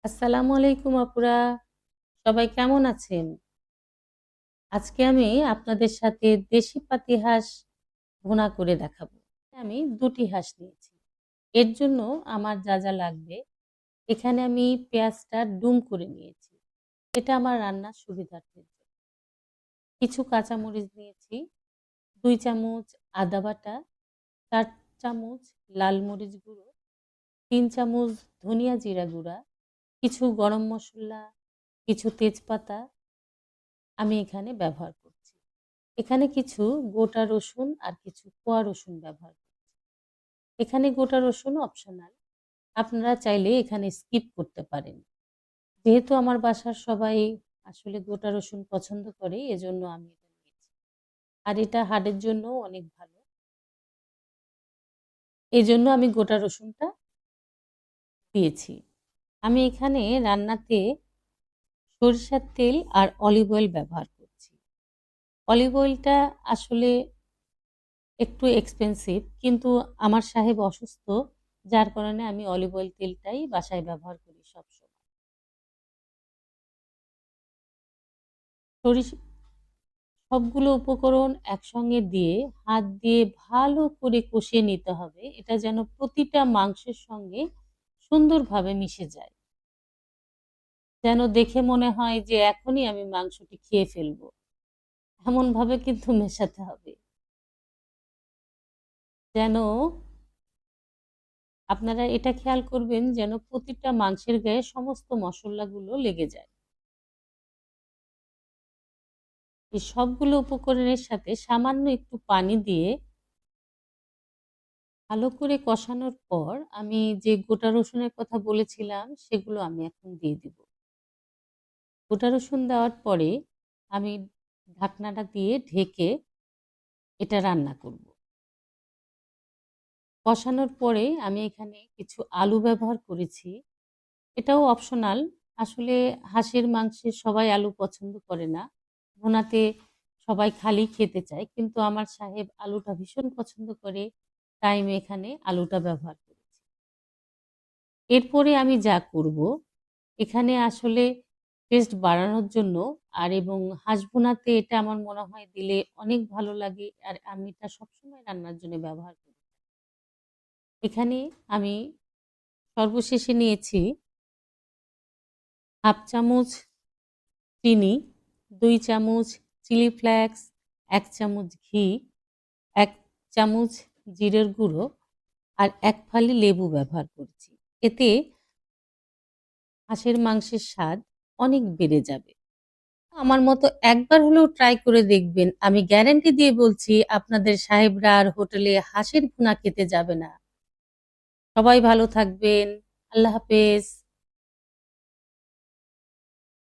আসসালামু আলাইকুম আপুরা। সবাই কেমন আছেন? আজকে আমি আপনাদের সাথে দেশি পাতি হাঁস ভুনা করে দেখাবো। আমি ২ টি হাঁস নিয়েছি। এর জন্য আমার যা লাগবে, এখানে আমি পেঁয়াজটা ডুম করে নিয়েছি। এটা আমার রান্নার সুবিধার্থে। কিছু কাঁচামরিচ নিয়েছি, ২ চামচ আদা বাটা, ৪ চামচ লাল মরিচ গুঁড়ো, ৩ চামচ ধনিয়া জিরা গুঁড়া, কিছু গরম মসলা, কিছু তেজপাতা আমি এখানে ব্যবহার করছি। এখানে কিছু গোটা রসুন আর কিছু কোয়া রসুন ব্যবহার করছি। এখানে গোটা রসুন অপশনাল। আপনারা চাইলে এখানে স্কিপ করতে পারেন। যেহেতু আমার বাসার সবাই আসলে গোটা রসুন পছন্দ করে, এজন্য আমি এটা নিয়েছি। আর এটা হার্টের জন্যও অনেক ভালো। এজন্য আমি গোটা রসুনটা দিয়েছি। আমি এখানে রান্নাতে সরিষার তেল আর অলিভ অয়েল ব্যবহার করছি। অলিভ অয়েলটা আসলে একটু এক্সপেন্সিভ, কিন্তু আমার সাহেব অসুস্থ, যার কারণে আমি অলিভ অয়েল তেলটাই বাসায় ব্যবহার করি সবসময়। সরিষ সবগুলো উপকরণ একসঙ্গে দিয়ে হাত দিয়ে ভালো করে কষিয়ে নিতে হবে। এটা যেন প্রতিটা মাংসের সঙ্গে সুন্দরভাবে মিশে যায়। যেন দেখে মনে হয় যে এখনই আমি মাংসটি খেয়ে ফেলবো। এমনভাবে কিন্তু মেশাতে হবে। যেন আপনারা এটা খেয়াল করবেন যেন প্রতিটা মাংসের গায়ে সমস্ত মসলাগুলো লেগে যায়। এই সবগুলো উপকরণের সাথে সামান্য একটু পানি দিয়ে ভালো করে কষানোর পর আমি যে গোটা রসুনের কথা বলেছিলাম সেগুলো আমি এখন দিয়ে দিব। গোটা রসুন দেওয়ার পরে আমি ঢাকনাটা দিয়ে ঢেকে এটা রান্না করব। কষানোর পরে আমি এখানে কিছু আলু ব্যবহার করেছি। এটাও অপশনাল। আসলে হাঁসের মাংসে সবাই আলু পছন্দ করে না। ভুনাতে সবাই খালি খেতে চায়। কিন্তু আমার সাহেব আলুটা ভীষণ পছন্দ করে। তাই আমি এখানে আলুটা ব্যবহার করেছি। এরপরে আমি যা করব, এখানে আসলে টেস্ট বাড়ানোর জন্য এবং হাঁস ভুনাতে এটা আমার মনে হয় দিলে অনেক ভালো লাগে। আর আমি এটা সবসময় রান্নার জন্য ব্যবহার করি। এখানে আমি সর্বশেষে নিয়েছি 1/2 চামচ চিনি, ২ চামচ চিলি ফ্লেক্স, ১ চামচ ঘি, ১ চামচ জিরের গুঁড়ো আর ১ ফালি লেবু ব্যবহার করছি। এতে হাঁসের মাংসের স্বাদ অনেক বেড়ে যাবে। আমার মতো একবার হলেও ট্রাই করে দেখবেন। আমি গ্যারান্টি দিয়ে বলছি আপনাদের সাহেবরা আর হোটেলে হাঁসের ভুনা খেতে যাবে না। সবাই ভালো থাকবেন। আল্লাহ হাফেজ।